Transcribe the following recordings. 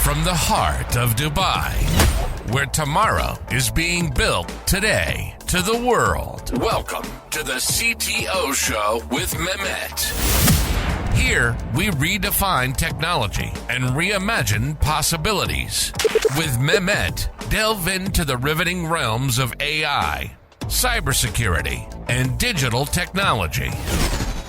from the heart of Dubai, where tomorrow is being built today, to the world. Welcome to the CTO Show with Mehmet. Here, we redefine technology and reimagine possibilities. With Mehmet, delve into the riveting realms of AI, cybersecurity, and digital technology.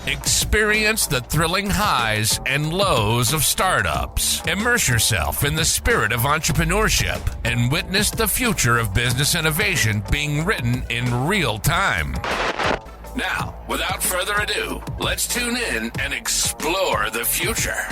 Experience the thrilling highs and lows of startups. Immerse yourself in the spirit of entrepreneurship and witness the future of business innovation being written in real time. Now, without further ado, let's tune in and explore the future.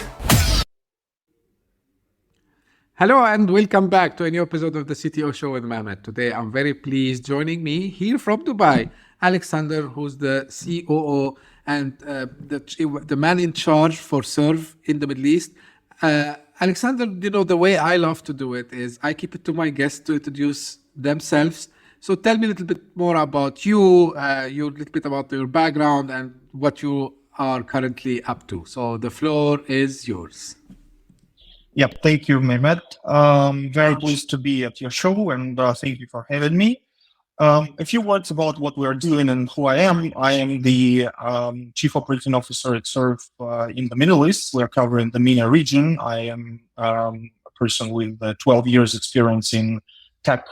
Hello and welcome back to a new episode of the CTO Show with Mehmet. Today I'm very pleased joining me here from Dubai, Alexander, who's the COO and the man in charge for Syrve in the Middle East. Alexander, the way I love to do it is I keep it to my guests to introduce themselves. So tell me a little bit more about you, a little bit about your background and what you are currently up to. So the floor is yours. Yep, thank you, Mehmet. Very pleased to be at your show and thank you for having me. A few words about what we are doing and who I am. I am the Chief Operating Officer at Syrve in the Middle East. We are covering the MENA region. I am a person with 12 years experience in tech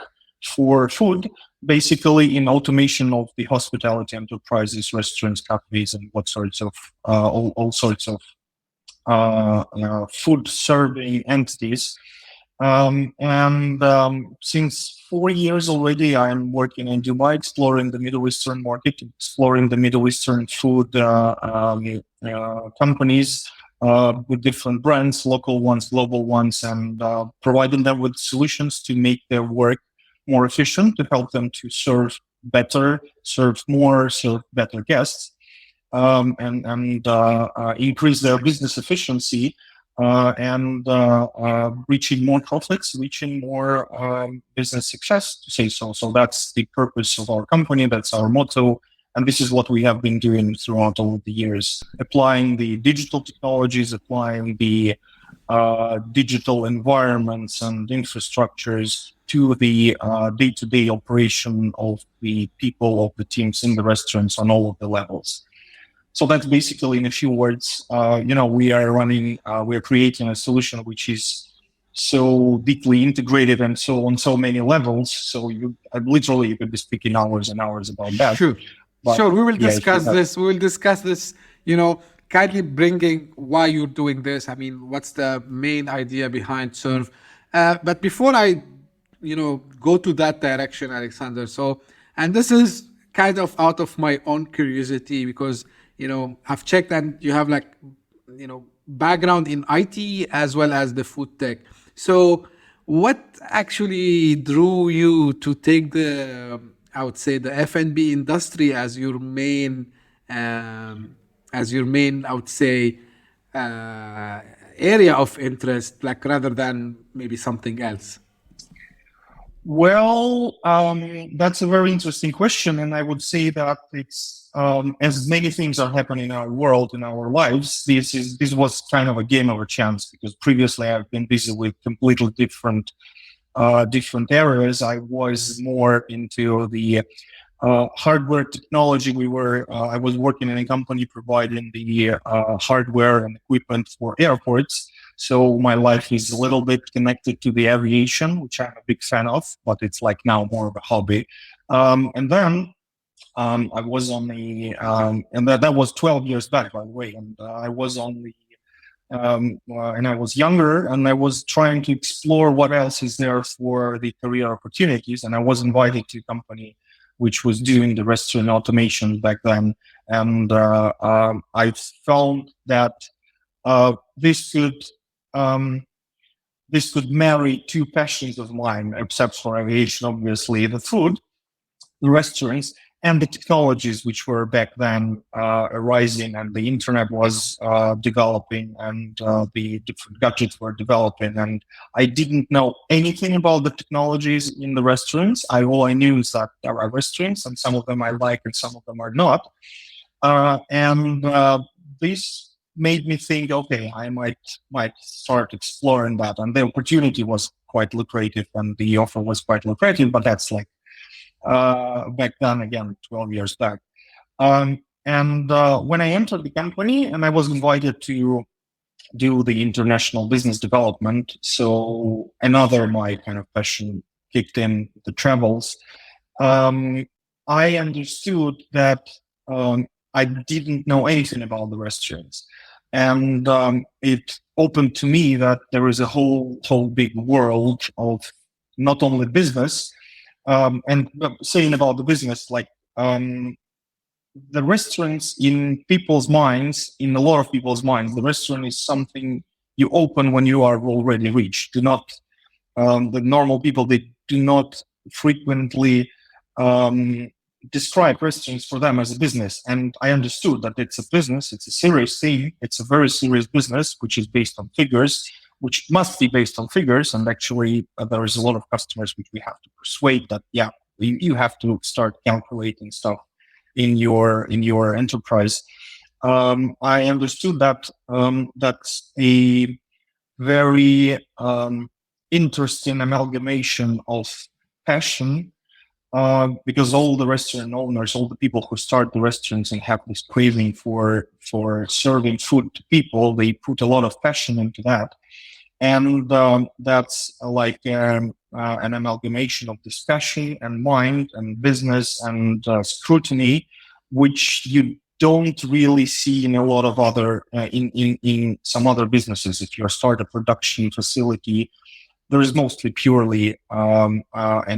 for food, basically in automation of the hospitality enterprises, restaurants, cafes, and what sorts of all sorts of food serving entities. Since 4 years already, I'm working in Dubai, exploring the Middle Eastern market, exploring the Middle Eastern food companies with different brands, local ones, global ones, and providing them with solutions to make their work more efficient, to help them to serve better, serve more, serve better guests, and increase their business efficiency. Reaching more profits, reaching more business success, to say so. So that's the purpose of our company. That's our motto. And this is what we have been doing throughout all of the years, applying the digital technologies, applying the digital environments and infrastructures to the day-to-day operation of the people, of the teams in the restaurants on all of the levels. So that's basically, in a few words, we are creating a solution which is so deeply integrated and so on so many levels. So you could be speaking hours and hours about that. Sure. But, sure. We will discuss this. We will discuss this, kindly bringing why you're doing this. I mean, what's the main idea behind Syrve? But before I, go to that direction, Alexander. And this is kind of out of my own curiosity because, I've checked and you have background in IT as well as the food tech. So what actually drew you to take the F&B industry as your main, area of interest, rather than maybe something else? Well, that's a very interesting question. And I would say that it's, as many things are happening in our world, in our lives, this was kind of a game of a chance, because previously I've been busy with completely different areas. I was more into the hardware technology. I was working in a company providing the hardware and equipment for airports. So my life is a little bit connected to the aviation, which I'm a big fan of, but it's now more of a hobby. And then I was on the, and that was 12 years back, by the way. And I was on the, and I was younger, and I was trying to explore what else is there for the career opportunities. And I was invited to a company which was doing the restaurant automation back then. And I found that this could marry two passions of mine, except for aviation, obviously, the food, the restaurants, and the technologies which were back then arising, and the internet was developing, and the different gadgets were developing. And I didn't know anything about the technologies in the restaurants. All I knew is that there are restaurants, and some of them I like and some of them are not. This made me think, okay, I might start exploring that. And the opportunity was quite lucrative, and the offer was quite lucrative. But that's like back then, again, 12 years back. And when I entered the company, and I was invited to do the international business development, so another my kind of passion kicked in, the travels. I understood that I didn't know anything about the restaurants, and it opened to me that there is a whole big world of not only business, and saying about the business, like the restaurants in people's minds, in a lot of people's minds, the restaurant is something you open when you are already rich. Do not the normal people, they do not frequently describe restaurants for them as a business. And I understood that it's a business, it's a serious thing, it's a very serious business, which is based on figures, which must be based on figures. And actually, there is a lot of customers which we have to persuade that, yeah, you have to start calculating stuff in your enterprise. I understood that that's a very interesting amalgamation of passion, because all the restaurant owners, all the people who start the restaurants and have this craving for serving food to people, they put a lot of passion into that. And that's like an amalgamation of discussion and mind and business and scrutiny, which you don't really see in a lot of other, in some other businesses. If you start a production facility, there is mostly purely an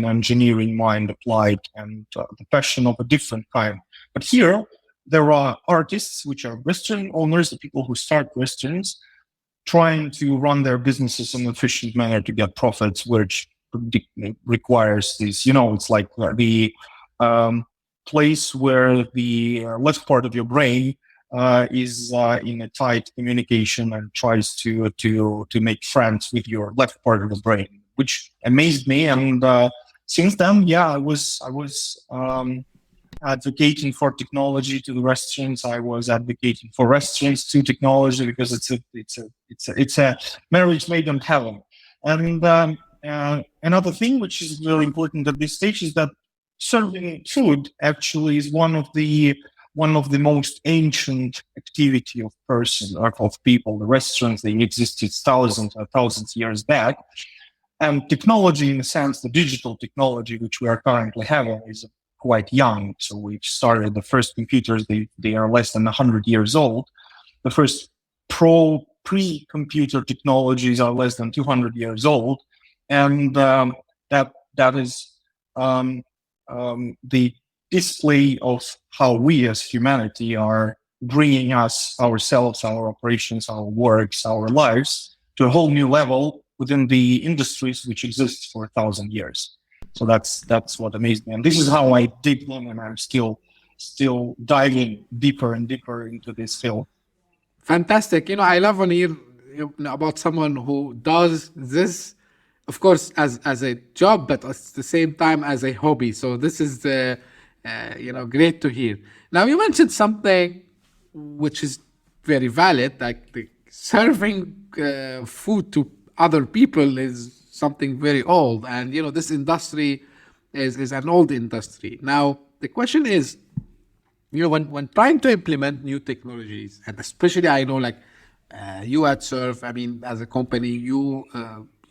engineering mind applied and the passion of a different kind. But here, there are artists, which are restaurant owners, the people who start restaurants, trying to run their businesses in an efficient manner to get profits, which requires this, it's like the place where the left part of your brain is in a tight communication and tries to make friends with your left part of the brain, which amazed me. And since then, I was advocating for technology to the restaurants. I was advocating for restaurants to technology, because it's a marriage made in heaven. And another thing which is really important at this stage is that serving food actually is one of the most ancient activity of person or of people. The restaurants, they existed thousands years back. And technology, in a sense, the digital technology which we are currently having, is quite young. So we've started the first computers, they are less than 100 years old. The first pre-computer technologies are less than 200 years old. And that is the display of how we as humanity are bringing ourselves, our operations, our works, our lives to a whole new level within the industries which exist for 1,000 years. So that's what amazed me, and this is how I dig in, and I'm still diving deeper and deeper into this field. Fantastic. I love when you hear about someone who does this, of course, as a job, but at the same time as a hobby. So this is great to hear. Now, you mentioned something which is very valid, like serving food to other people is something very old, and this industry is an old industry. Now the question is, when trying to implement new technologies, and especially I know you at Syrve, I mean, as a company, you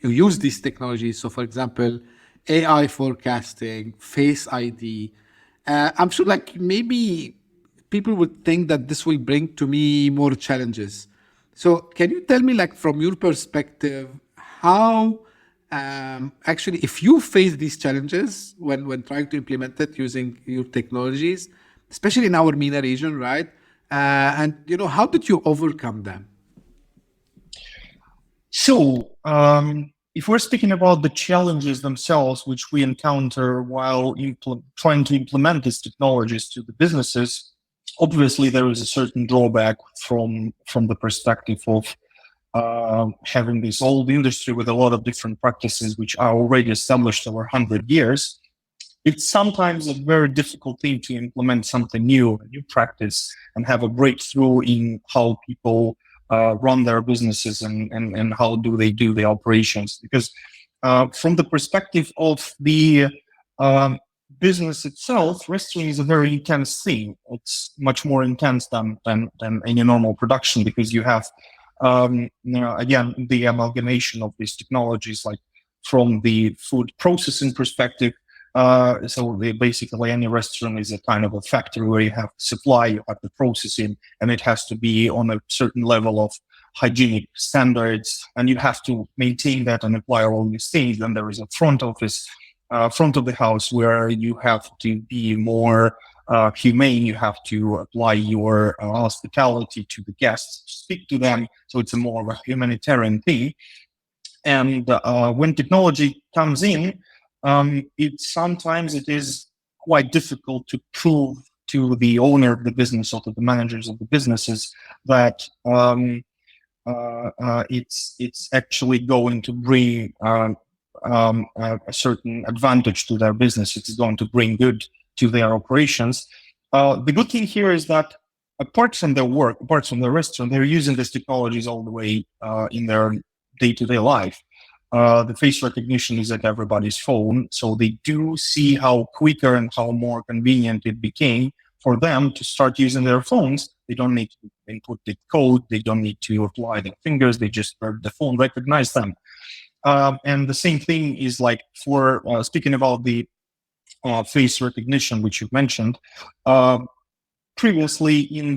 use these technologies. So for example, AI forecasting, Face ID, I'm sure maybe people would think that this will bring to me more challenges. So can you tell me, from your perspective, how actually, if you face these challenges when trying to implement it using your technologies, especially in our MENA region, right? And how did you overcome them? So, if we're speaking about the challenges themselves, which we encounter while trying to implement these technologies to the businesses, obviously there is a certain drawback from the perspective of having this old industry with a lot of different practices which are already established over 100 years. it's sometimes a very difficult thing to implement something new, a new practice, and have a breakthrough in how people run their businesses and how do they do the operations. Because from the perspective of the business itself, restaurant is a very intense thing. It's much more intense than any normal production, because you have again, the amalgamation of these technologies, like from the food processing perspective. So basically any restaurant is a kind of a factory where you have supply, you have the processing, and it has to be on a certain level of hygienic standards, and you have to maintain that and apply all these things. Then there is a front office, front of the house, where you have to be more humane. You have to apply your hospitality to the guests, speak to them. So it's a more of a humanitarian thing. And when technology comes in, sometimes it is quite difficult to prove to the owner of the business or to the managers of the businesses that it's actually going to bring a certain advantage to their business. It's going to bring good to their operations. The good thing here is that apart from their work, apart from their restaurant, they're using these technologies all the way in their day-to-day life. The face recognition is at everybody's phone, so they do see how quicker and how more convenient it became for them to start using their phones. They don't need to input the code, they don't need to apply their fingers, they just the phone recognize them. And the same thing is like for speaking about the face recognition, which you mentioned. Previously, in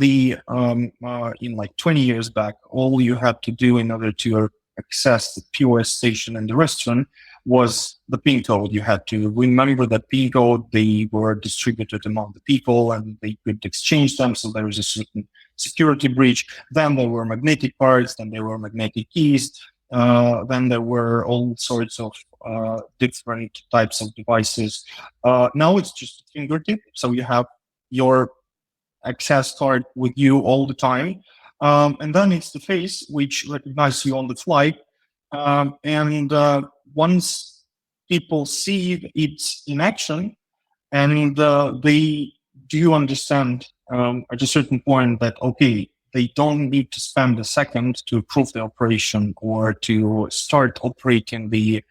like 20 years back, all you had to do in order to access the POS station in the restaurant was the PIN code. You had to remember that PIN code. They were distributed among the people and they could exchange them. So there was a certain security breach. Then there were magnetic cards. Then there were magnetic keys. Then there were all sorts of different types of devices. Now it's just a fingertip. So you have your access card with you all the time. And then it's the face, which recognizes you on the fly. And once people see it in action, and they do understand at a certain point that, okay, they don't need to spend a second to approve the operation or to start operating the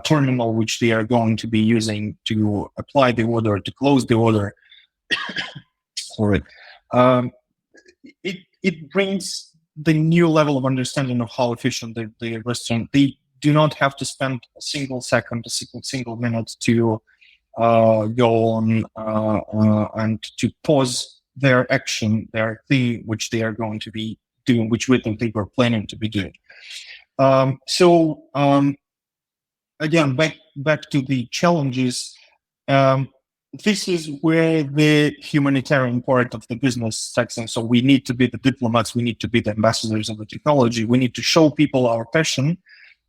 terminal which they are going to be using to apply the order, to close the order. Sorry. It brings the new level of understanding of how efficient the restaurant. They do not have to spend a single second, a single minute to go on and to pause their action, their thing, which they are going to be doing, which we think they were planning to be doing. Again, back to the challenges. This is where the humanitarian part of the business steps in. So we need to be the diplomats. We need to be the ambassadors of the technology. We need to show people our passion.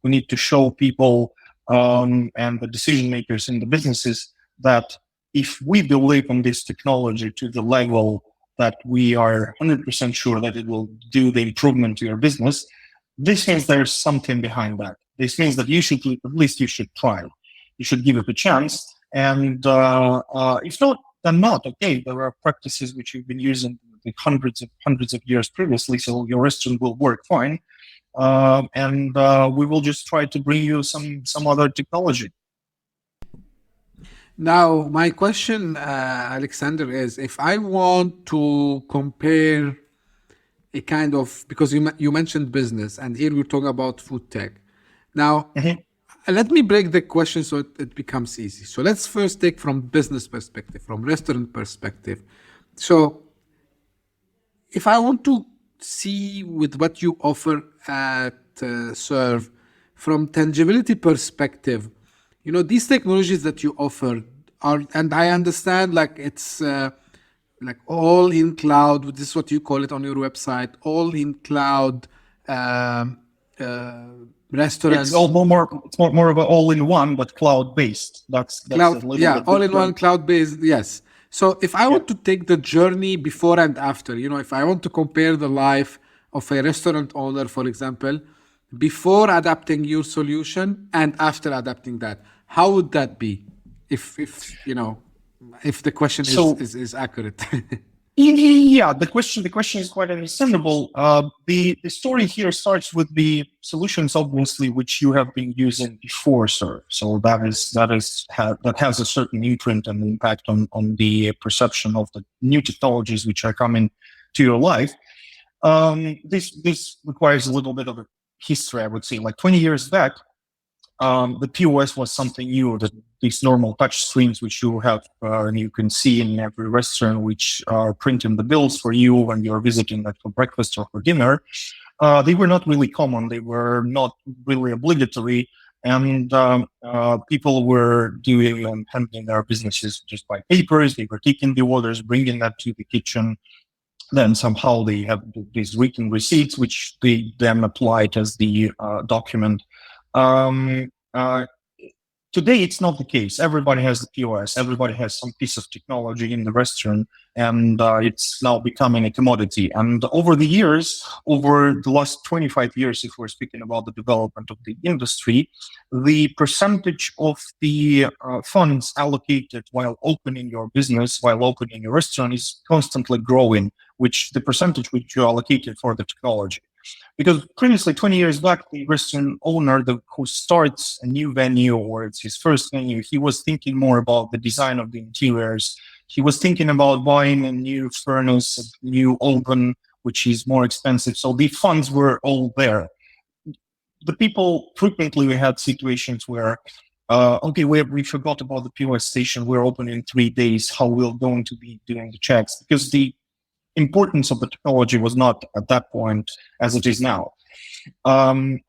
We need to show people and the decision makers in the businesses that if we believe in this technology to the level that we are 100% sure that it will do the improvement to your business, this means there's something behind that. This means that at least you should try. You should give it a chance. And if not, then not. Okay, there are practices which you've been using hundreds of years previously, so your restaurant will work fine. And we will just try to bring you some other technology. Now, my question, Alexander, is if I want to compare a kind of, because you mentioned business, and here we're talking about food tech. Now, let me break the question so it becomes easy. So let's first take from business perspective, from restaurant perspective. So if I want to see with what you offer at Syrve, from tangibility perspective, these technologies that you offer are, and I understand like it's like all in cloud, this is what you call it on your website, all in cloud restaurants. It's more of an all-in-one, but cloud-based. That's cloud, all-in-one, cloud-based. Yes. So if I want to take the journey before and after, if I want to compare the life of a restaurant owner, for example, before adapting your solution and after adapting that, how would that be? if you know, if the question is accurate. Yeah, the question is quite understandable. The story here starts with the solutions, obviously, which you have been using before, sir. So that has a certain imprint and impact on the perception of the new technologies which are coming to your life. This requires a little bit of a history, I would say. Like 20 years back, the POS was something new. These normal touch screens, which you have and you can see in every restaurant, which are printing the bills for you when you're visiting, like for breakfast or for dinner, they were not really common. They were not really obligatory, and people were doing and handling their businesses just by papers. They were taking the orders, bringing that to the kitchen. Then somehow they have these written receipts, which they then applied as the document. Today, it's not the case. Everybody has the POS. Everybody has some piece of technology in the restaurant, and it's now becoming a commodity. And over the years, over the last 25 years, if we're speaking about the development of the industry, the percentage of the funds allocated while opening your business, while opening your restaurant, is constantly growing, which the percentage which you allocated for the technology. Because previously, 20 years back, the restaurant owner who starts a new venue or it's his first venue, he was thinking more about the design of the interiors. He was thinking about buying a new furnace, a new oven, which is more expensive. So the funds were all there. The people, frequently we had situations where, okay, we forgot about the POS station. We're open in 3 days. How we're going to be doing the checks? Because the importance of the technology was not at that point as it is now. That's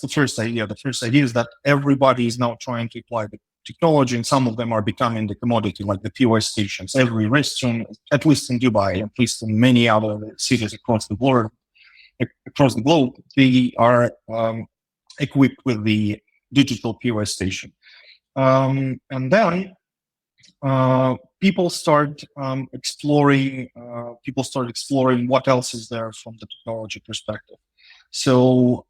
the first idea. The first idea is that everybody is now trying to apply the technology, and some of them are becoming the commodity, like the POS stations. Every restaurant, at least in Dubai, at least in many other cities across the globe, they are equipped with the digital POS station. And then people start exploring what else is there from the technology perspective. So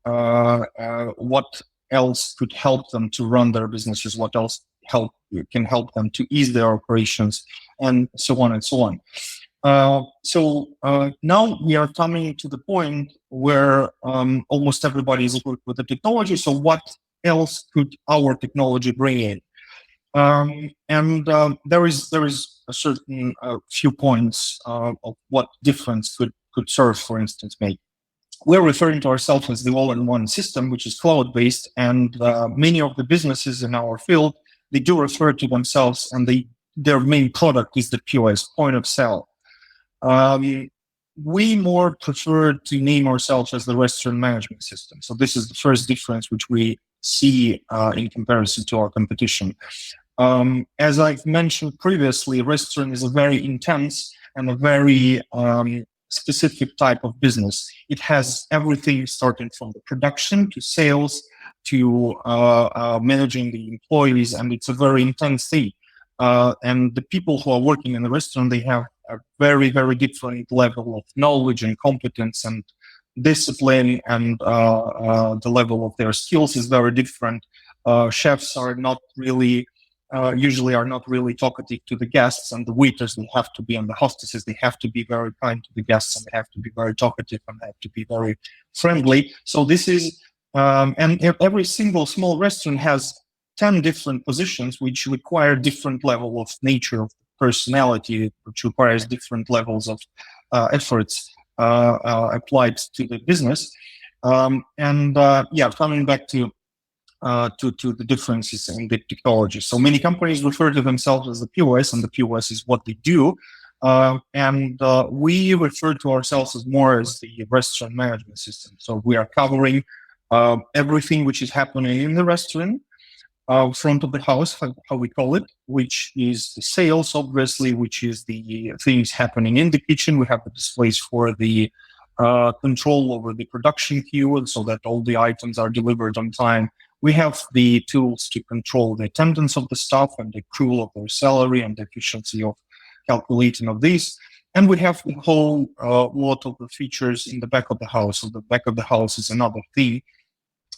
what else could help them to run their businesses? What else can help them to ease their operations, and so on and so on. So now we are coming to the point where almost everybody is equipped with the technology. So what else could our technology bring in? There is a certain few points of what difference could Syrve, for instance, make. We're referring to ourselves as the all-in-one system, which is cloud-based, and many of the businesses in our field, they do refer to themselves, and their main product is the POS, point of sale. We more prefer to name ourselves as the restaurant management system. So this is the first difference which we see in comparison to our competition. As I've mentioned previously, restaurant is a very intense and a very specific type of business. It has everything starting from the production to sales to managing the employees, and it's a very intense thing. And the people who are working in the restaurant, they have a very, very different level of knowledge and competence and discipline, and the level of their skills is very different. Chefs are not really usually are not really talkative to the guests, and the waiters, they have to be, and the hostesses, they have to be very kind to the guests, and they have to be very talkative, and they have to be very friendly. So this is, and every single small restaurant has 10 different positions which require different level of nature of personality, which requires different levels of efforts applied to the business. Coming back to the differences in the technology. So many companies refer to themselves as the POS, and the POS is what they do. We refer to ourselves as more as the restaurant management system. So we are covering everything which is happening in the restaurant, front of the house, how we call it, which is the sales, obviously, which is the things happening in the kitchen. We have the displays for the control over the production queue, so that all the items are delivered on time. We have the tools to control the attendance of the staff and the accrual of their salary and the efficiency of calculating of these. And we have the whole lot of the features in the back of the house. So the back of the house is another thing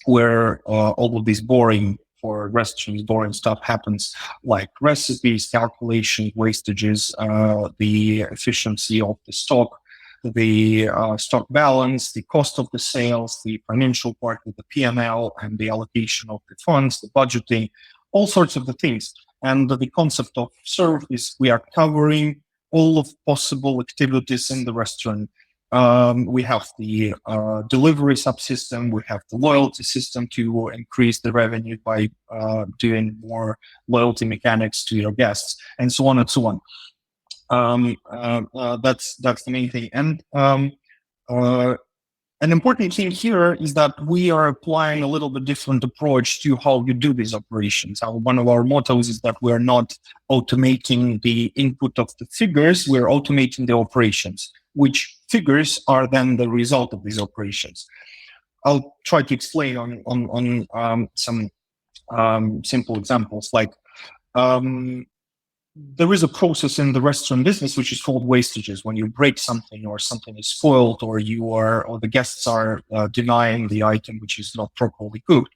where all of these boring for restaurants, boring stuff happens, like recipes, calculations, wastages, the efficiency of the stock, the stock balance, the cost of the sales, the financial part with the P&L and the allocation of the funds, the budgeting, all sorts of the things. And the concept of Syrve is we are covering all of possible activities in the restaurant. We have the delivery subsystem, we have the loyalty system to increase the revenue by doing more loyalty mechanics to your guests, and so on and so on. That's the main thing. And an important thing here is that we are applying a little bit different approach to how you do these operations. One of our mottos is that we're not automating the input of the figures, we're automating the operations, which figures are then the result of these operations. I'll try to explain on some simple examples. Like there is a process in the restaurant business which is called wastages. When you break something, or something is spoiled, or the guests are denying the item which is not properly cooked,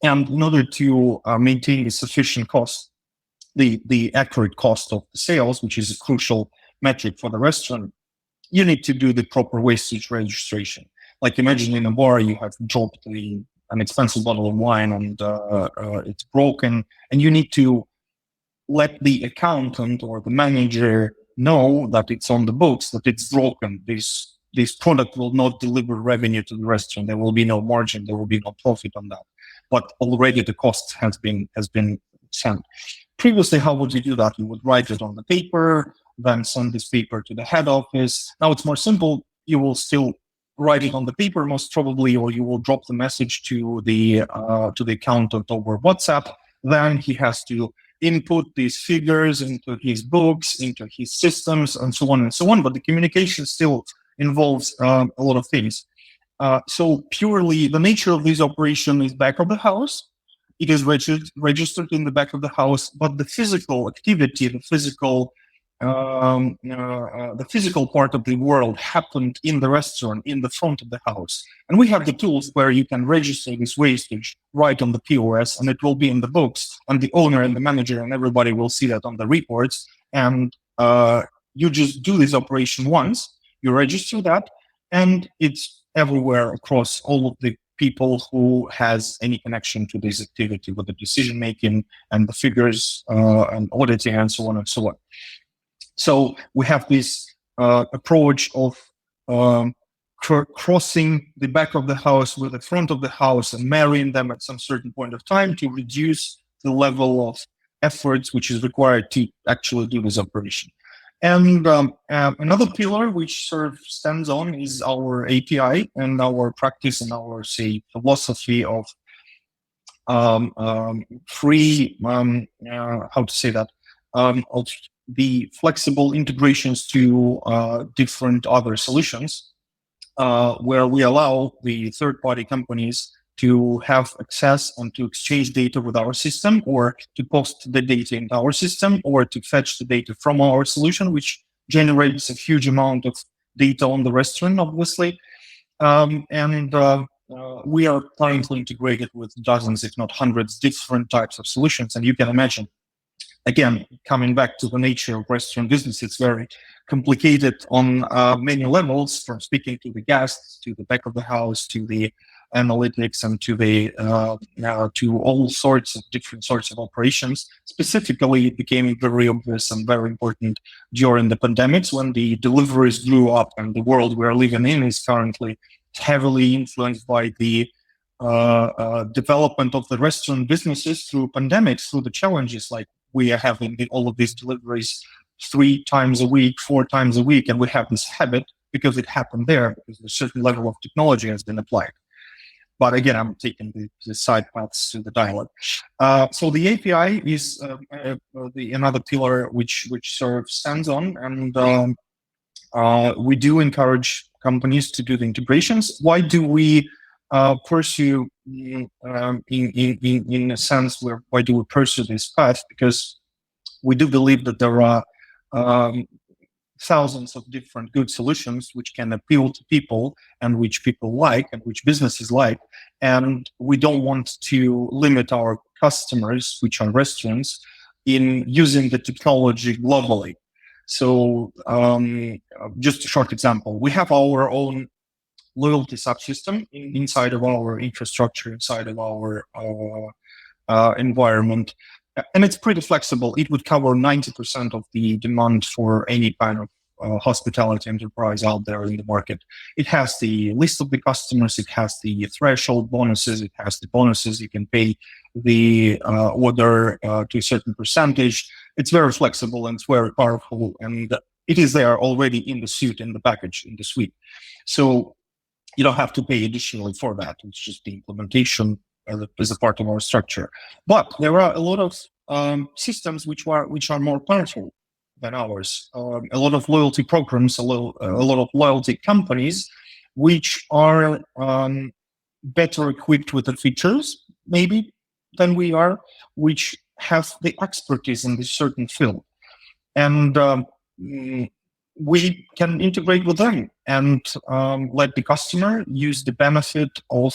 and in order to maintain the sufficient cost, the accurate cost of the sales, which is a crucial metric for the restaurant, you need to do the proper wastage registration. Like imagine in a bar you have dropped an expensive bottle of wine and it's broken, and you need to let the accountant or the manager know that it's on the books, that it's broken. This product will not deliver revenue to the restaurant. There will be no margin. There will be no profit on that. But already the cost has been sent. Previously, how would you do that? You would write it on the paper, then send this paper to the head office. Now it's more simple. You will still write it on the paper, most probably, or you will drop the message to the accountant over WhatsApp. Then he has to input these figures into his books, into his systems, and so on and so on. But the communication still involves a lot of things. So purely the nature of this operation is back of the house. It is registered in the back of the house, but the physical activity, the physical part of the world happened in the restaurant, in the front of the house. And we have the tools where you can register this wastage right on the POS, and it will be in the books, and the owner and the manager and everybody will see that on the reports. And you just do this operation once, you register that, and it's everywhere across all of the people who has any connection to this activity with the decision making and the figures and auditing and so on and so on. So we have this approach of crossing the back of the house with the front of the house and marrying them at some certain point of time to reduce the level of efforts which is required to actually do this operation. And another pillar which Syrve stands on is our API and our practice and our, say, philosophy of free, how to say that, of the flexible integrations to different other solutions, where we allow the third-party companies to have access and to exchange data with our system, or to post the data in our system, or to fetch the data from our solution, which generates a huge amount of data on the restaurant, obviously. We are currently integrated with dozens, if not hundreds, different types of solutions. And you can imagine, again, coming back to the nature of restaurant business, it's very complicated on many levels, from speaking to the guests, to the back of the house, to the analytics, and to the to all sorts of different sorts of operations. Specifically, it became very obvious and very important during the pandemics, when the deliveries grew up, and the world we are living in is currently heavily influenced by the development of the restaurant businesses through pandemics, through the challenges, like we are having all of these deliveries 3 times a week, 4 times a week, and we have this habit because it happened there, because a certain level of technology has been applied. But again, I'm taking the side paths to the dialogue. So the API is another pillar which Syrve stands on, and we do encourage companies to do the integrations. Why do we pursue, in a sense, why do we pursue this path? Because we do believe that there are thousands of different good solutions which can appeal to people, and which people like, and which businesses like. And we don't want to limit our customers, which are restaurants, in using the technology globally. So just a short example, we have our own loyalty subsystem inside of our infrastructure, inside of our environment. And it's pretty flexible. It would cover 90% of the demand for any kind of hospitality enterprise out there in the market. It has the list of the customers, it has the threshold bonuses, it has the bonuses you can pay the order to a certain percentage. It's very flexible and it's very powerful, and it is there already in the suite, in the package, in the suite. So you don't have to pay additionally for that. It's just the implementation as a part of our structure. But there are a lot of systems which are more powerful than ours. A lot of loyalty programs, a lot of loyalty companies, which are better equipped with the features, maybe, than we are, which have the expertise in this certain field. And we can integrate with them and let the customer use the benefit of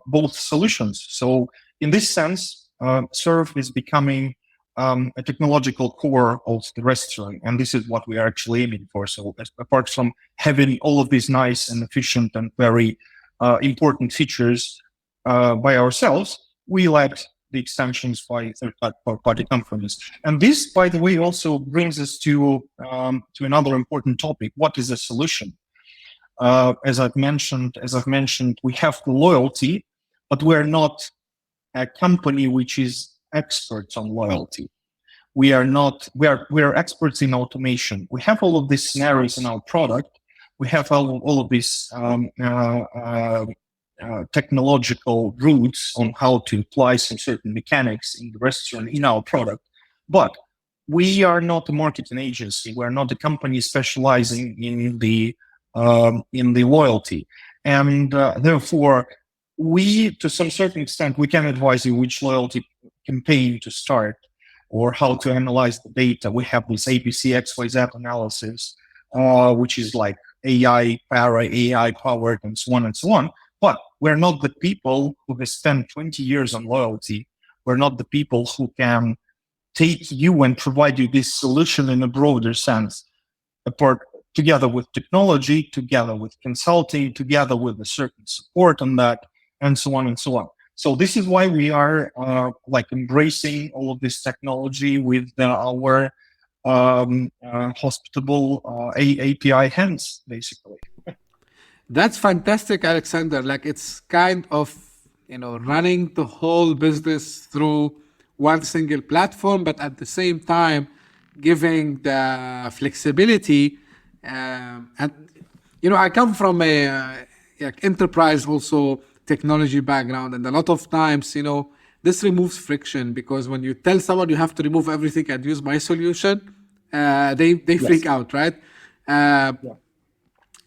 both solutions. So in this sense, Syrve is becoming a technological core of the restaurant, and this is what we are actually aiming for. So apart from having all of these nice and efficient and very important features by ourselves, we let the extensions by third-party companies. And this, by the way, also brings us to another important topic. What is a solution? As I've mentioned, we have the loyalty, but we're not a company which is experts on loyalty. We are experts in automation. We have all of these scenarios in our product. We have all of these technological routes on how to apply some certain mechanics in the restaurant in our product. But we are not a marketing agency. We're not a company specializing in the loyalty, and therefore, we, to some certain extent, we can advise you which loyalty campaign to start or how to analyze the data. We have this ABC XYZ analysis, which is like AI powered and so on and so on. But we're not the people who have spent 20 years on loyalty. We're not the people who can take you and provide you this solution in a broader sense, together with technology, together with consulting, together with a certain support on that, and so on and so on. So this is why we are embracing all of this technology with our hospitable API hands, basically. That's fantastic, Alexander. Like, it's kind of, running the whole business through one single platform, but at the same time, giving the flexibility. And, I come from a enterprise also technology background, and a lot of times, this removes friction, because when you tell someone you have to remove everything and use my solution, they freak out, right?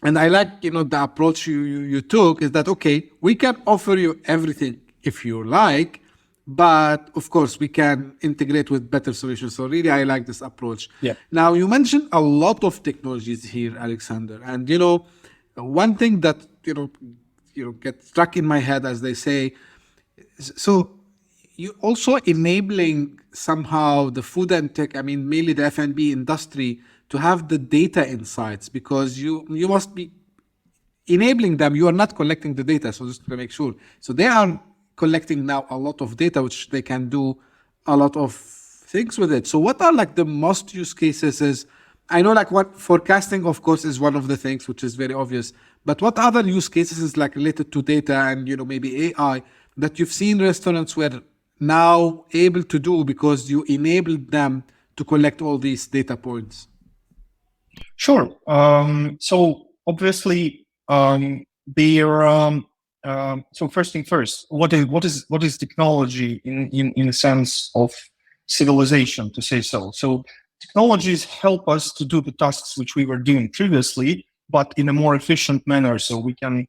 And I like, the approach you took is that, okay, we can offer you everything if you like, but of course we can integrate with better solutions. So really, I like this approach. Yeah. Now, you mentioned a lot of technologies here, Alexander, and one thing that get stuck in my head, as they say. So you also enabling somehow the food and tech, mainly the F&B industry, to have the data insights, because you must be enabling them. You are not collecting the data, so just to make sure. So they are collecting now a lot of data, which they can do a lot of things with it. So what are the most use cases? I know what forecasting, of course, is one of the things, which is very obvious. But what other use cases is related to data and maybe AI that you've seen restaurants were now able to do because you enabled them to collect all these data points? Sure. So obviously, so first thing first, what is technology in a sense of civilization, to say so? So technologies help us to do the tasks which we were doing previously, but in a more efficient manner, so we can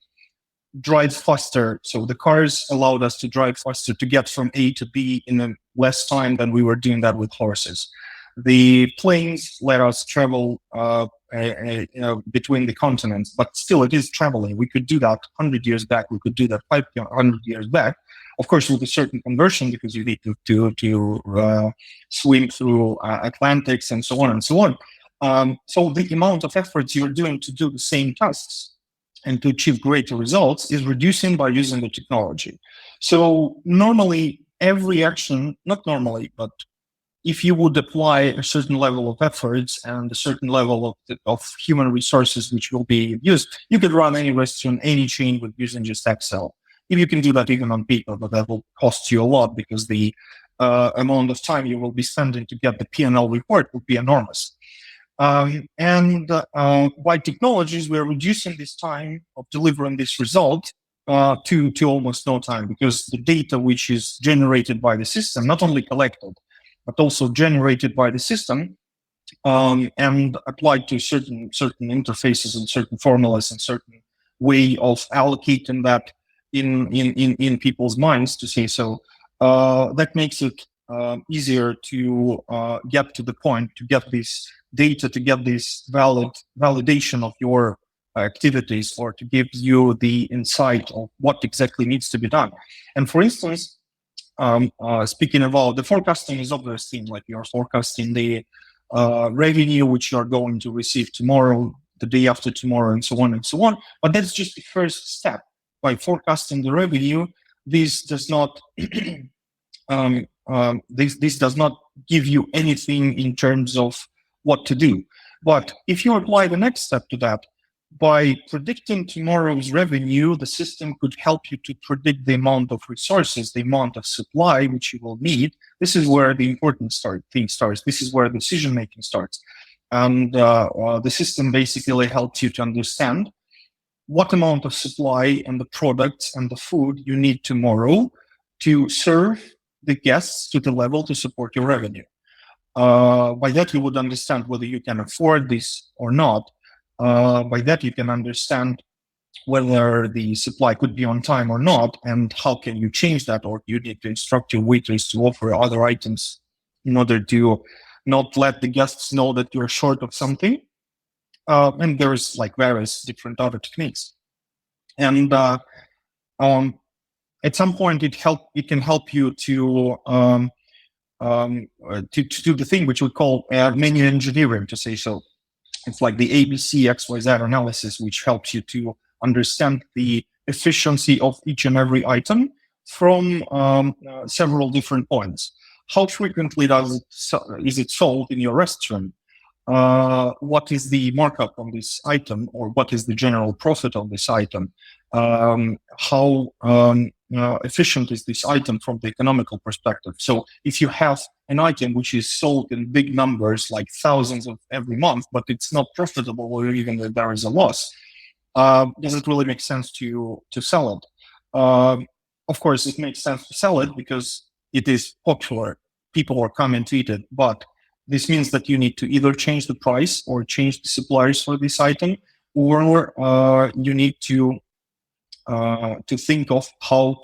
drive faster. So the cars allowed us to drive faster to get from A to B in a less time than we were doing that with horses. The planes let us travel between the continents, but still it is traveling. We could do that 100 years back. We could do that 500 years back. Of course, with a certain conversion, because you need to swim through Atlantics and so on and so on. So the amount of efforts you're doing to do the same tasks and to achieve greater results is reducing by using the technology. So normally, every action, not normally, but if you would apply a certain level of efforts and a certain level of human resources which will be used, you could run any restaurant, any chain with using just Excel. If you can do that even on paper, but that will cost you a lot because the amount of time you will be spending to get the P&L report will be enormous. By technologies, we're reducing this time of delivering this result to almost no time, because the data which is generated by the system, not only collected, but also generated by the system and applied to certain interfaces and certain formulas and certain way of allocating that in people's minds, to say so, that makes it easier to get to the point, to get this data, to get this validation of your activities, or to give you the insight of what exactly needs to be done. And for instance, speaking about the forecasting is obvious thing, like you're forecasting the revenue which you're going to receive tomorrow, the day after tomorrow, and so on and so on. But that's just the first step. By forecasting the revenue, this does not this does not give you anything in terms of what to do. But if you apply the next step to that, by predicting tomorrow's revenue, the system could help you to predict the amount of resources, the amount of supply which you will need. This is where the important thing starts. This is where decision-making starts. And the system basically helps you to understand what amount of supply and the products and the food you need tomorrow to serve the guests to the level to support your revenue. By that, you would understand whether you can afford this or not. By that, you can understand whether the supply could be on time or not, and how can you change that, or you need to instruct your waiters to offer other items in order to not let the guests know that you're short of something. And there's like various different other techniques. And at some point, it can help you to do the thing which we call menu engineering, to say so. It's like the ABC XYZ analysis, which helps you to understand the efficiency of each and every item from several different points. How frequently is it sold in your restaurant? What is the markup on this item, or what is the general profit on this item? How efficient is this item from the economical perspective? So if you have an item which is sold in big numbers, like thousands of every month, but it's not profitable, or even that there is a loss, does it really make sense to sell it? Of course, it makes sense to sell it because it is popular. People are coming to eat it, but this means that you need to either change the price or change the suppliers for this item, or you need to think of how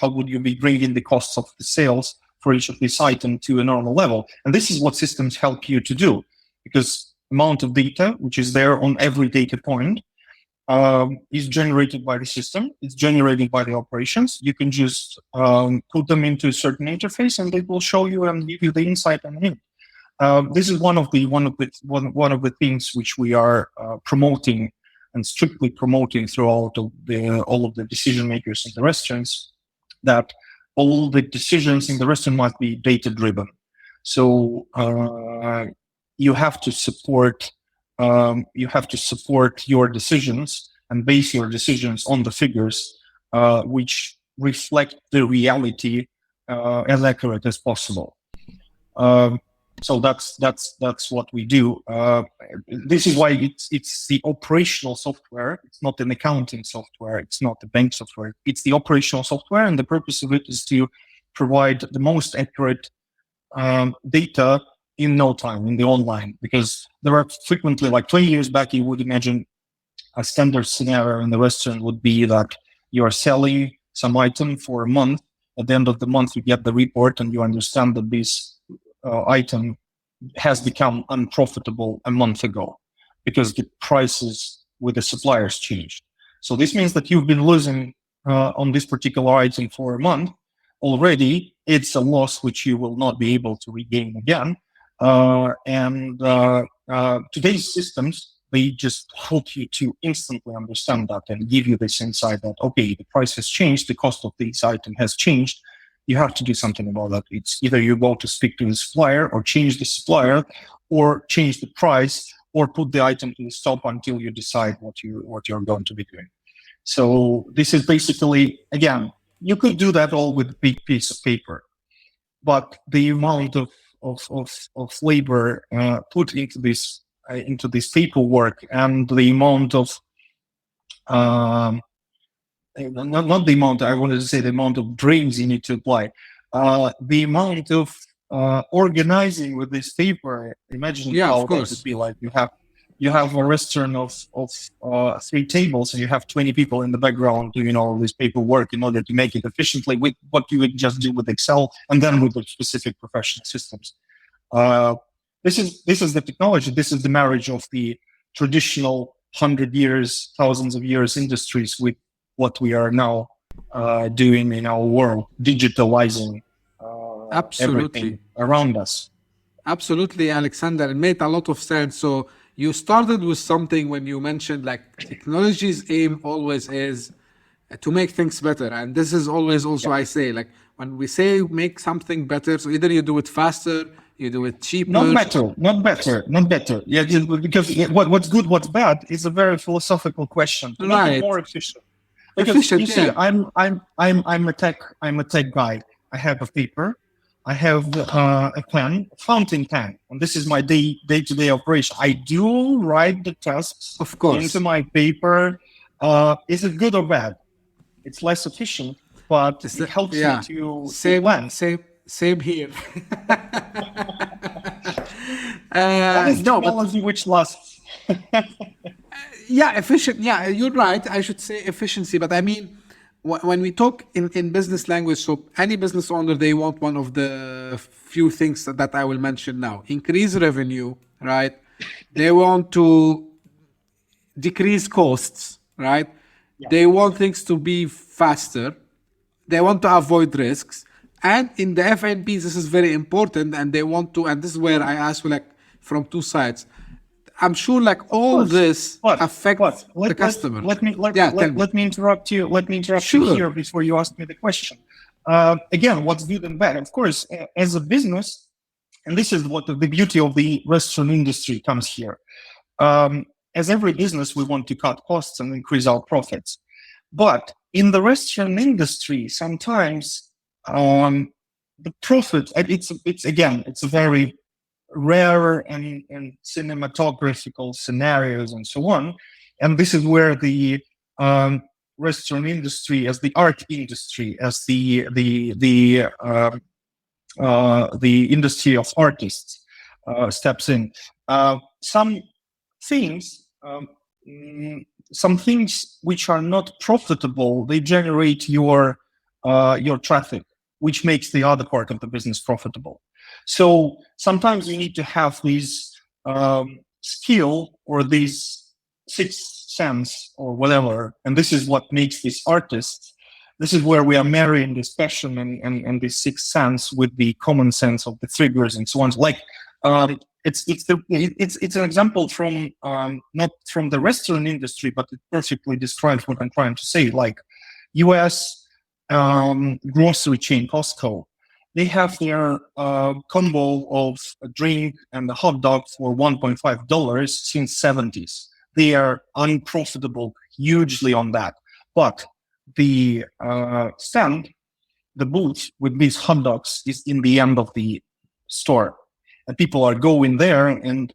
would you be bringing the costs of the sales for each of this item to a normal level. And this is what systems help you to do, because amount of data which is there on every data point is generated by the system. It's generated by the operations. You can just put them into a certain interface, and it will show you and give you the insight on it. This is one of the things which we are promoting and strictly promoting throughout all of the decision makers in the restaurants, that all the decisions in the restaurant must be data driven. So you have to support your decisions and base your decisions on the figures which reflect the reality as accurate as possible. So that's what we do. This is why it's the operational software. It's not an accounting software. It's not the bank software. It's the operational software, and the purpose of it is to provide the most accurate data in no time in the online. Because there are frequently, like 20 years back, you would imagine a standard scenario in the restaurant would be that you are selling some item for a month. At the end of the month, you get the report, and you understand that this item has become unprofitable a month ago. because the prices with the suppliers changed. So this means that you've been losing on this particular item for a month already. It's a loss which you will not be able to regain again. Today's systems, they just help you to instantly understand that and give you this insight that, okay, the price has changed, the cost of this item has changed. You have to do something about that. It's either you go to speak to the supplier or change the supplier or change the price or put the item to the stop until you decide what you're going to be doing. So this is basically, again, you could do that all with a big piece of paper, but the amount of labor put into this paperwork and the amount of not the amount, I wanted to say the amount of brains you need to apply, the amount of organizing with this paper. Imagine how that would be like. You have a restaurant of 3 tables, and you have 20 people in the background doing all this paperwork in order to make it efficiently with what you would just do with Excel and then with the specific professional systems. This is the technology. This is the marriage of the traditional 100 years, thousands of years industries with what we are now doing in our world, digitalizing everything around us. Absolutely, Alexander. It made a lot of sense. So you started with something when you mentioned like technology's aim always is to make things better. And this is always also, I say, like when we say make something better, so either you do it faster, you do it cheaper. Not better. Yeah, because what's good, what's bad is a very philosophical question. To make it more efficient. Because you see, I'm a tech guy. I have a paper. I have a pen, fountain pen, and this is my day-to-day operation. I do write the tasks, of course, into my paper. Is it good or bad? It's less efficient, but it helps me to plan. Same here. Technology which lasts. Efficient. Yeah, you're right. I should say efficiency, but I mean, when we talk in business language, so any business owner, they want one of the few things that I will mention now. Increase revenue, right? They want to decrease costs, right? Yeah. They want things to be faster. They want to avoid risks. And in the F&B, this is very important. And they want to, and this is where I ask you, like, from 2 sides. I'm sure like all this affects the customer. Let me interrupt you. Let me interrupt you here before you ask me the question. Again, what's good and bad? Of course, as a business, and this is what the beauty of the restaurant industry comes here. As every business, we want to cut costs and increase our profits. But in the restaurant industry, sometimes the profit, it's a very rare and cinematographical scenarios and so on, and this is where the restaurant industry, as the art industry, as the industry of artists steps in. Some things which are not profitable, they generate your traffic, which makes the other part of the business profitable. So sometimes you need to have this skill or this sixth sense or whatever, and this is what makes these artists. This is where we are marrying this passion and this sixth sense with the common sense of the triggers and so on. Like it's an example from not from the restaurant industry, but it perfectly describes what I'm trying to say. Like U.S. grocery chain Costco. They have their combo of a drink and a hot dog for $1.5 since 70s. They are unprofitable hugely on that. But the stand, the booth with these hot dogs is in the end of the store. And people are going there and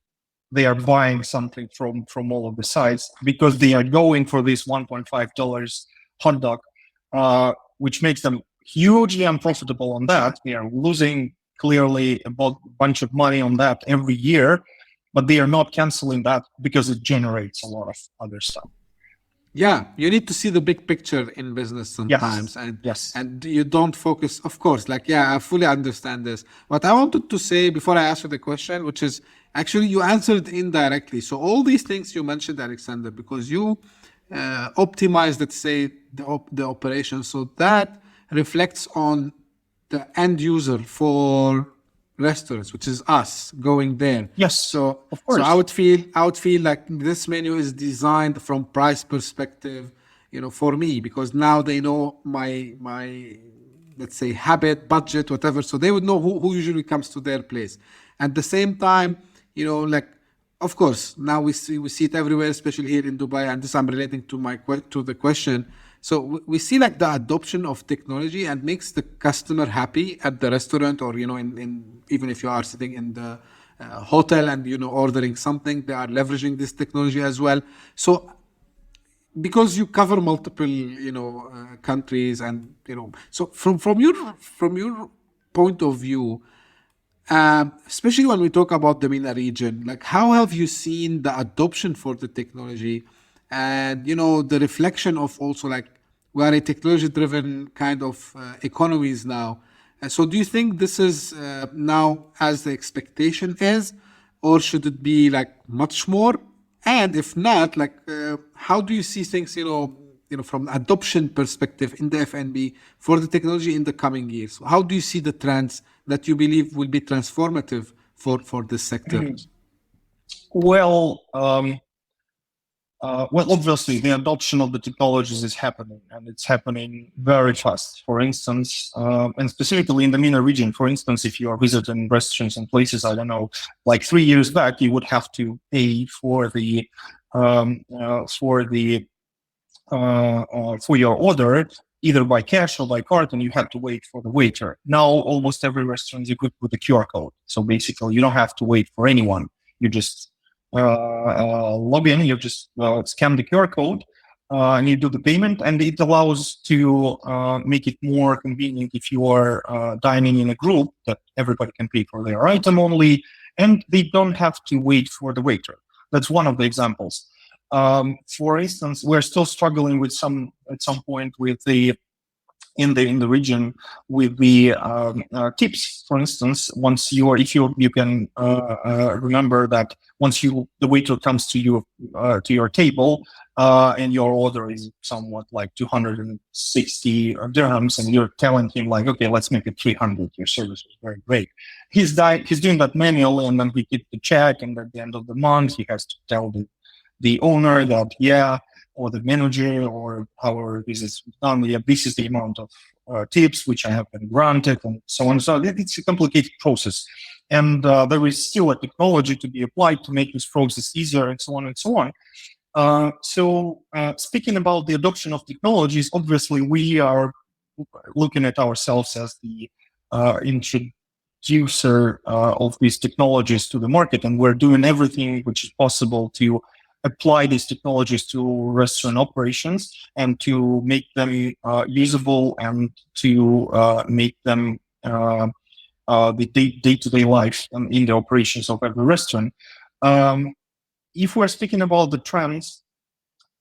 they are buying something from all of the sides because they are going for this $1.5 hot dog, which makes them hugely unprofitable on that. They are losing clearly a bunch of money on that every year, but they are not canceling that because it generates a lot of other stuff. Yeah, you need to see the big picture in business sometimes, Yes. and Yes. you don't focus. Of course, like yeah, I fully understand this. What I wanted to say before I ask you the question, which is actually you answered indirectly. So all these things you mentioned, Alexander, because you optimized, let's say, the operation, so that reflects on the end user for restaurants, which is us going there. Yes. So Of so course. I would feel like this menu is designed from price perspective, for me, because now they know my let's say habit, budget, whatever. So they would know who usually comes to their place. At the same time, like of course now we see it everywhere, especially here in Dubai, and this I'm relating to to the question. So we see like the adoption of technology and makes the customer happy at the restaurant, or in even if you are sitting in the hotel and ordering something, they are leveraging this technology as well. So because you cover multiple countries, and so from your point of view, especially when we talk about the MENA region, like how have you seen the adoption for the technology, and the reflection of also like we are a technology driven kind of economies now. So do you think this is now as the expectation is, or should it be like much more? And if not, like how do you see things, from adoption perspective in the F&B for the technology in the coming years? How do you see the trends that you believe will be transformative for this sector? Well, obviously, the adoption of the technologies is happening, and it's happening very fast. For instance, and specifically in the MENA region, for instance, if you are visiting restaurants and places, I don't know, like 3 years back, you would have to pay for your order either by cash or by card, and you have to wait for the waiter. Now, almost every restaurant is equipped with a QR code, so basically, you don't have to wait for anyone. You just log in, you just scan the QR code, and you do the payment, and it allows to make it more convenient if you are dining in a group, that everybody can pay for their item only, and they don't have to wait for the waiter. That's one of the examples. For instance, we're still struggling with at some point with in the region with the tips. For instance, if you can remember that once the waiter comes to you to your table, and your order is somewhat like 260 dirhams, and you're telling him like, okay, let's make it 300. Your service was very great. He's doing that manually, and then we get the check, and at the end of the month, he has to tell the owner that, yeah, or the manager, or however this is done, yeah, this is the amount of tips which I have been granted, and so on. So it's a complicated process, and there is still a technology to be applied to make this process easier, and so on and so on. So speaking about the adoption of technologies, obviously we are looking at ourselves as the introducer of these technologies to the market, and we're doing everything which is possible to apply these technologies to restaurant operations and to make them usable, and to make them the day-to-day life in the operations of every restaurant. If we're speaking about the trends,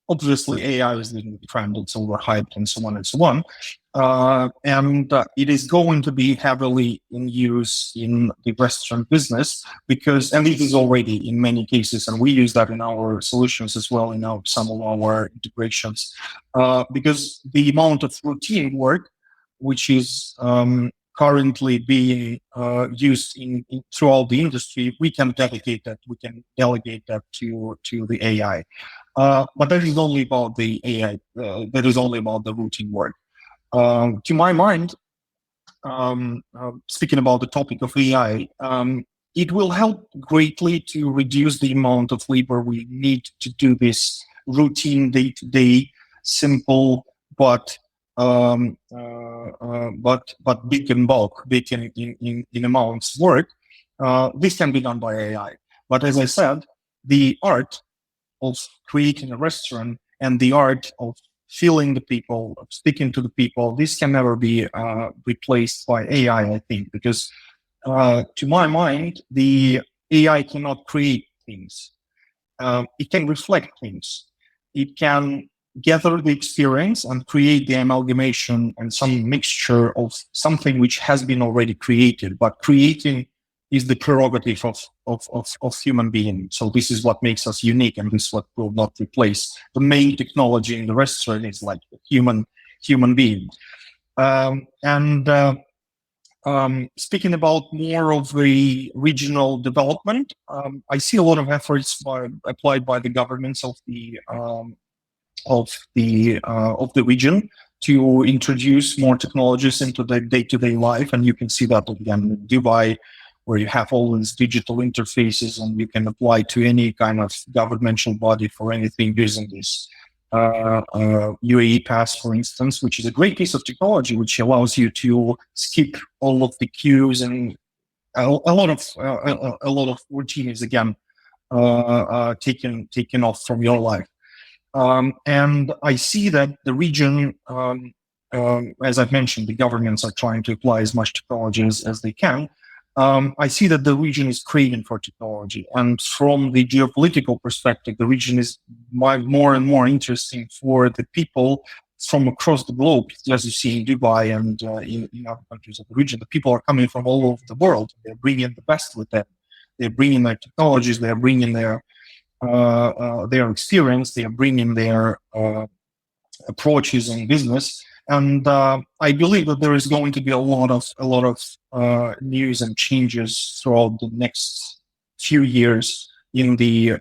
obviously AI is the trend, it's overhyped, and so on and so on. And it is going to be heavily in use in the restaurant business and it is already in many cases, and we use that in our solutions as well, in some of our integrations, because the amount of routine work, which is currently being used throughout the industry, we can delegate that to the AI. But that is only about the AI. That is only about the routine work. To my mind, speaking about the topic of AI, it will help greatly to reduce the amount of labor we need to do this routine, day-to-day, simple, but big in bulk, big in amounts work. This can be done by AI. But as I said, the art of creating a restaurant and the art of feeling the people, of speaking to the people, this can never be replaced by AI, I think, because to my mind, the AI cannot create things. It can reflect things. It can gather the experience and create the amalgamation and some mixture of something which has been already created, but creating is the prerogative of human being. So this is what makes us unique, and this is what will not replace the main technology in the restaurant. Is like the human being. Speaking about more of the regional development, I see a lot of efforts applied by the governments of the region to introduce more technologies into their day-to-day life, and you can see that again in Dubai, where you have all these digital interfaces, and you can apply to any kind of governmental body for anything using this. UAE Pass, for instance, which is a great piece of technology, which allows you to skip all of the queues and a lot of routine is again taken off from your life. And I see that the region, as I've mentioned, the governments are trying to apply as much technology as they can. I see that the region is craving for technology, and from the geopolitical perspective, the region is more and more interesting for the people from across the globe. As you see in Dubai and in other countries of the region, the people are coming from all over the world. They're bringing the best with them. They're bringing their technologies. They're bringing their experience. They are bringing their approaches in business. And I believe that there is going to be a lot of news and changes throughout the next few years in the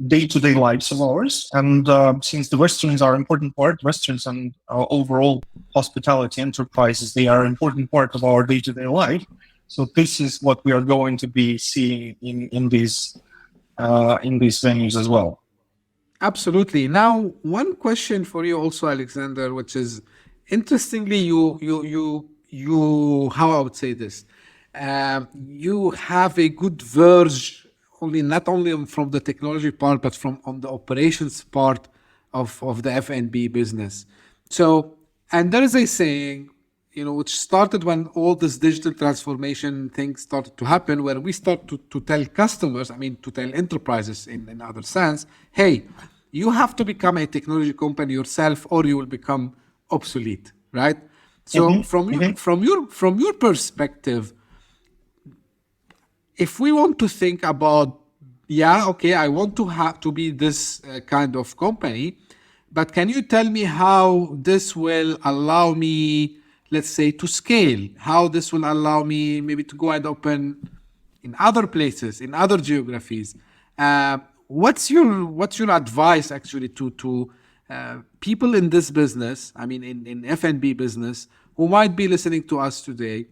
day-to-day lives of ours. And since the restaurants are an important part, restaurants and overall hospitality enterprises, they are an important part of our day-to-day life. So this is what we are going to be seeing in these venues as well. Absolutely. Now, one question for you also, Alexander, which is interestingly, you how I would say this, you have a good verge, not only from the technology part, but from on the operations part of the F&B business. So, and there is a saying, which started when all this digital transformation things started to happen, where we start to tell customers, to tell enterprises in other sense, hey, you have to become a technology company yourself, or you will become obsolete, right? So from your perspective, if we want to think about, I want to have to be this kind of company, but can you tell me how this will allow me, let's say, to scale? How this will allow me maybe to go and open in other places, in other geographies? What's your advice actually to people in this business? In F&B business, who might be listening to us today,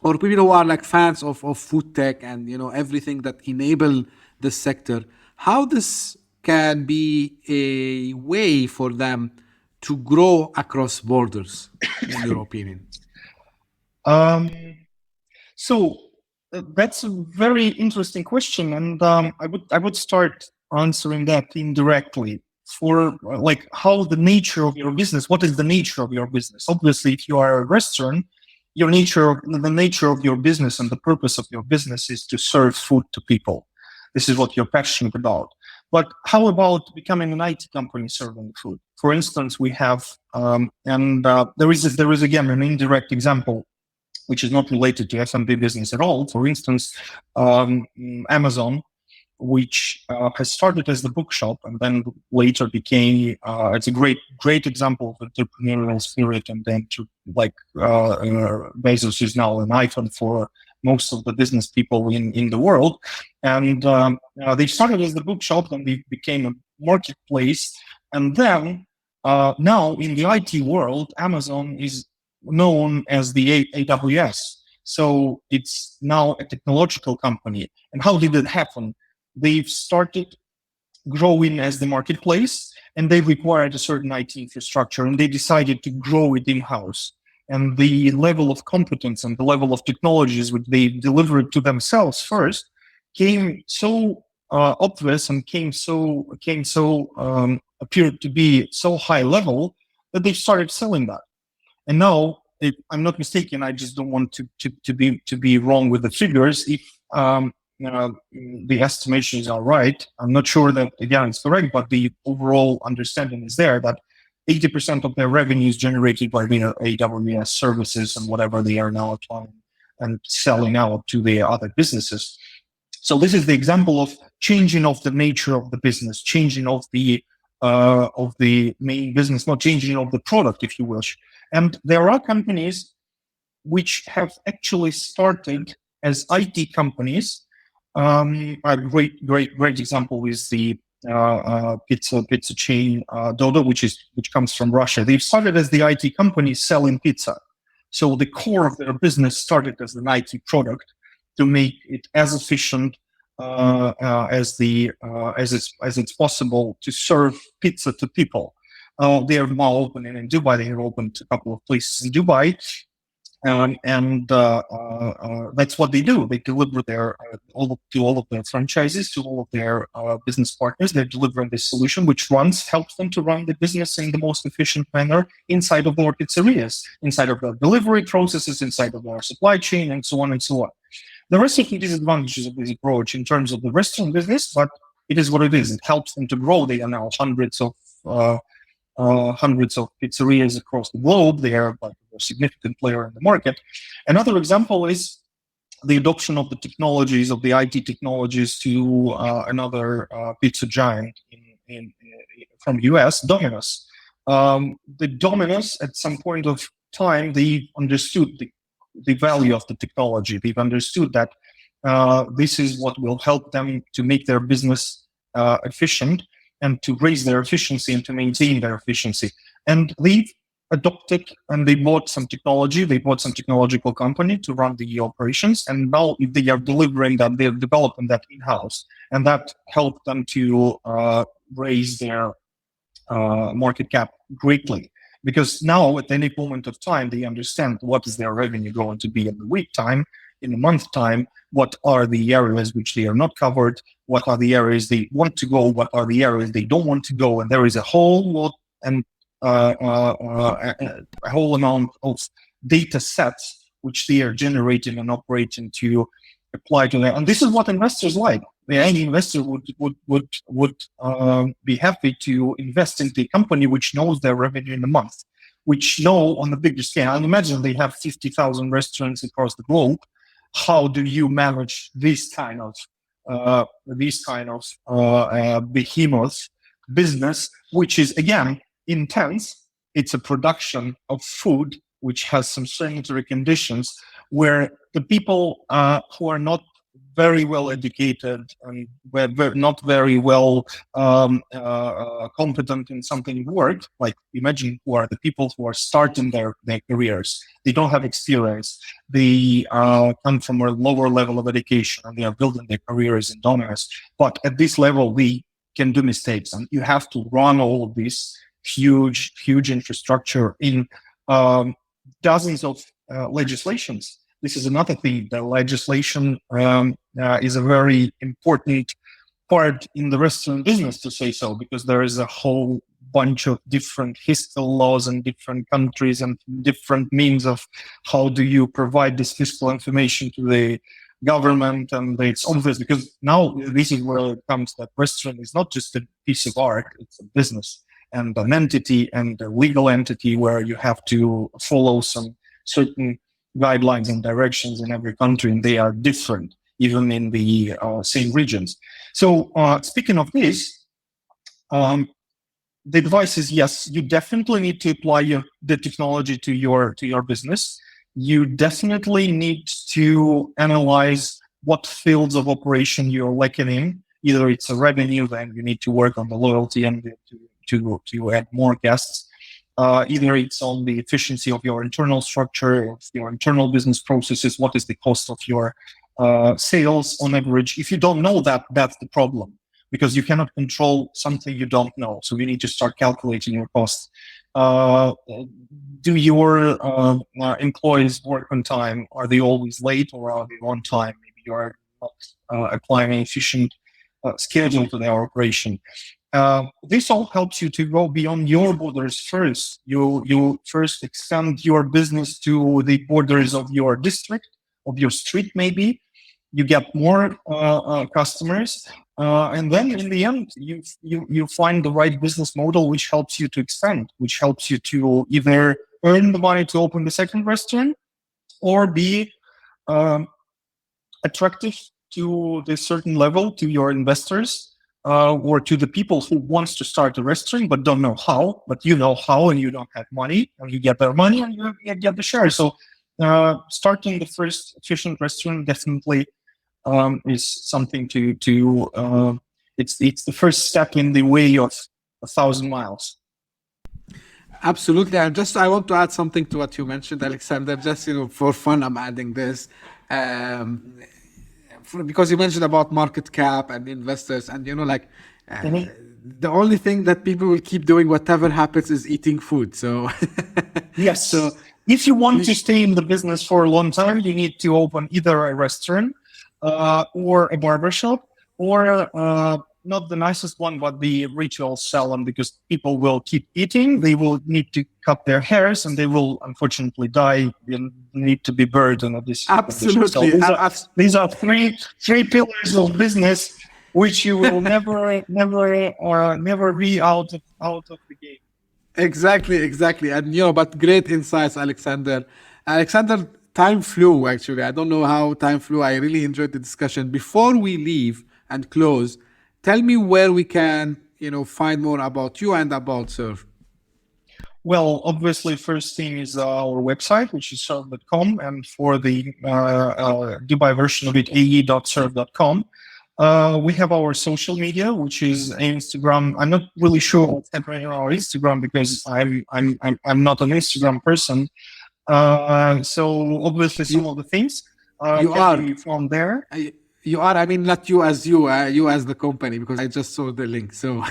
or people who are like fans of food tech and everything that enable this sector. How this can be a way for them to grow across borders, in your opinion? So that's a very interesting question, and I would start answering that indirectly. For like how the nature of your business, what is the nature of your business? Obviously, if you are a restaurant, the nature of your business and the purpose of your business is to serve food to people. This is what you're passionate about. But how about becoming an IT company serving food? For instance, we have, there is again an indirect example, which is not related to F&B business at all. For instance, Amazon, which has started as the bookshop and then later became, it's a great example of entrepreneurial spirit, and then Bezos is now an icon for most of the business people in the world. And they started as the bookshop, then they became a marketplace. And then now in the IT world, Amazon is known as the AWS. So it's now a technological company. And how did it happen? They've started growing as the marketplace, and they required a certain IT infrastructure, and they decided to grow it in-house. And the level of competence and the level of technologies which they delivered to themselves first came so obvious and appeared to be so high level that they started selling that. And now, if I'm not mistaken, I just don't want to be wrong with the figures. If the estimations are right. I'm not sure that again it's correct, but the overall understanding is there that 80% of their revenue is generated by AWS services and whatever they are now applying and selling out to the other businesses. So this is the example of changing of the nature of the business, changing of the main business, not changing of the product, if you wish. And there are companies which have actually started as IT companies. A great example is the pizza chain Dodo, which comes from Russia. They've started as the IT company selling pizza. So the core of their business started as an IT product to make it as efficient as it's possible to serve pizza to people. They are now opening in Dubai. They have opened a couple of places in Dubai. And that's what they do. They deliver their all of their franchises, to all of their business partners. They're delivering this solution, which helps them to run the business in the most efficient manner inside of their pizzerias, inside of their delivery processes, inside of their supply chain, and so on and so on. There are certain disadvantages of this approach in terms of the restaurant business, but it is what it is. It helps them to grow. They are now hundreds of pizzerias across the globe. They are like a significant player in the market. Another example is the adoption of the technologies, of the IT technologies, to another pizza giant from US, Domino's. The Domino's, at some point of time, they understood the value of the technology. They've understood that this is what will help them to make their business efficient, and to raise their efficiency and to maintain their efficiency. And they've adopted and they bought some technology. They bought some technological company to run the operations. And now they are delivering that, they're developing that in-house. And that helped them to raise their market cap greatly. Because now at any moment of time, they understand what is their revenue going to be in the week time, in a month time, what are the areas which they are not covered, what are the areas they want to go, what are the areas they don't want to go. And there is a whole lot and a whole amount of data sets which they are generating and operating to apply to them. And this is what investors like. Any investor would be happy to invest into a company which knows their revenue in a month, which know on a bigger scale. And imagine they have 50,000 restaurants across the globe. How do you manage this kind of behemoth business, which is again intense? It's a production of food which has some sanitary conditions, where the people who are not very well educated and were not very well competent in something work, like imagine who are the people who are starting their careers. They don't have experience. They come from a lower level of education and they are building their careers in Domino's. But at this level, we can do mistakes, and you have to run all of this huge infrastructure in dozens of legislations. This is another thing. The legislation is a very important part in the restaurant business, to say so, because there is a whole bunch of different fiscal laws in different countries and different means of how do you provide this fiscal information to the government. And it's obvious, because now this is where it comes, that restaurant is not just a piece of art, it's a business and an entity and a legal entity where you have to follow some certain guidelines and directions in every country, and they are different even in the same regions. So speaking of this, the advice is, yes, you definitely need to apply the technology to your business. You definitely need to analyze what fields of operation you're lacking in. Either it's a revenue, then you need to work on the loyalty and to add more guests. Either it's on the efficiency of your internal structure, of your internal business processes, what is the cost of your sales on average. If you don't know that, that's the problem, because you cannot control something you don't know. So you need to start calculating your costs. Do your employees work on time? Are they always late, or are they on time? Maybe you are not applying an efficient schedule to their operation. This all helps you to go beyond your borders first. You first extend your business to the borders of your district, of your street maybe. you get more customers, and then in the end, you find the right business model which helps you to expand, which helps you to either earn the money to open the second restaurant, or be attractive to the certain level to your investors, or to the people who wants to start a restaurant but don't know how, but you know how, and you don't have money, and you get their money and you get the share. So starting the first efficient restaurant definitely is something to it's the first step in the way of 1,000 miles. Absolutely. And I want to add something to what you mentioned, Alexander. Just for fun, I'm adding this. Because you mentioned about market cap and investors, and the only thing that people will keep doing whatever happens is eating food. So yes. So if you want to stay in the business for a long time, you need to open either a restaurant or a barbershop, or not the nicest one, but the retail salon, because people will keep eating. They will need to cut their hairs, and they will unfortunately die and need to be buried in this. Absolutely. So these are three pillars of business which you will never be out of the game. Exactly. And but great insights, Alexander. Alexander, time flew, actually. I don't know how time flew. I really enjoyed the discussion. Before we leave and close, tell me where we can, find more about you and about Syrve. Well, obviously, first thing is our website, which is syrve.com, and for the Dubai version of it, ae.syrve.com. We have our social media, which is Instagram. I'm not really sure what's happening on our Instagram because I'm not an Instagram person. So obviously, some of the things you are from there. You are. I mean, not you as you as the company, because I just saw the link. So.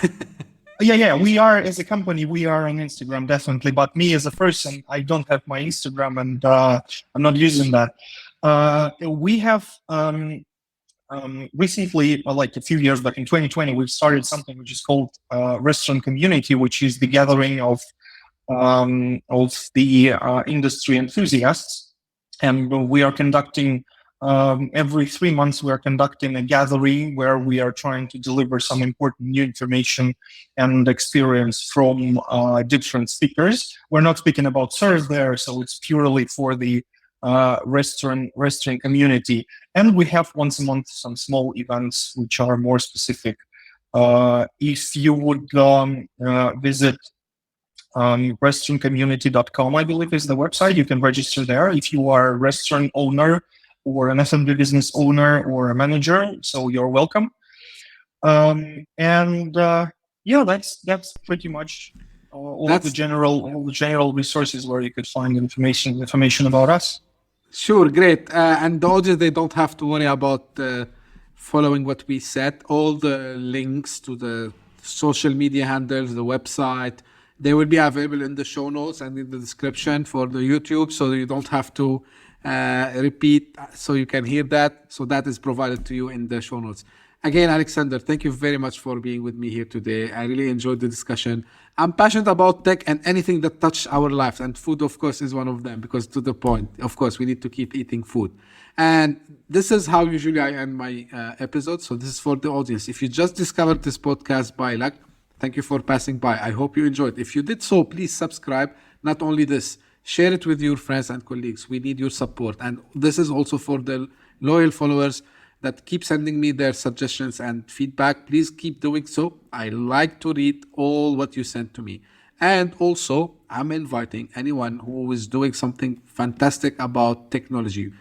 Yeah. We are, as a company, we are on Instagram, definitely. But me as a person, I don't have my Instagram, and I'm not using that. We have recently, like a few years back in 2020, we've started something which is called Restaurant Community, which is the gathering of the industry enthusiasts. And we are conducting every 3 months, we are conducting a gathering where we are trying to deliver some important new information and experience from different speakers. We're not speaking about Syrve there, so it's purely for the restaurant community. And we have once a month some small events which are more specific. If you would visit restaurantcommunity.com, I believe is the website, you can register there if you are a restaurant owner or an F&B business owner or a manager, so you're welcome. That's pretty much all the general resources where you could find information about us. Sure, great. And the audience, they don't have to worry about following what we said. All the links to the social media handles, the website, they will be available in the show notes and in the description for the YouTube, so you don't have to repeat, so you can hear that. So that is provided to you in the show notes. Again, Alexander, thank you very much for being with me here today. I really enjoyed the discussion. I'm passionate about tech and anything that touches our lives, and food, of course, is one of them, because to the point, of course, we need to keep eating food. And this is how usually I end my episodes. So this is for the audience. If you just discovered this podcast by luck, thank you for passing by. I hope you enjoyed. If you did so, please subscribe. Not only this, share it with your friends and colleagues. We need your support. And this is also for the loyal followers that keep sending me their suggestions and feedback. Please keep doing so. I like to read all what you send to me. And also, I'm inviting anyone who is doing something fantastic about technology.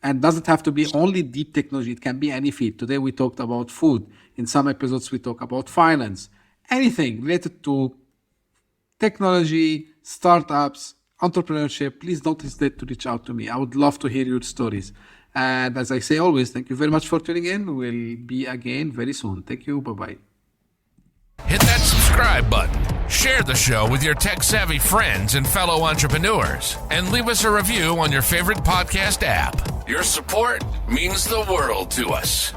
And doesn't have to be only deep technology. It can be any field. Today we talked about food. In some episodes we talk about finance. Anything related to technology, startups, entrepreneurship, please don't hesitate to reach out to me. I would love to hear your stories. And as I say always, thank you very much for tuning in. We'll be again very soon. Thank you. Bye-bye. Hit that subscribe button. Share the show with your tech-savvy friends and fellow entrepreneurs. And leave us a review on your favorite podcast app. Your support means the world to us.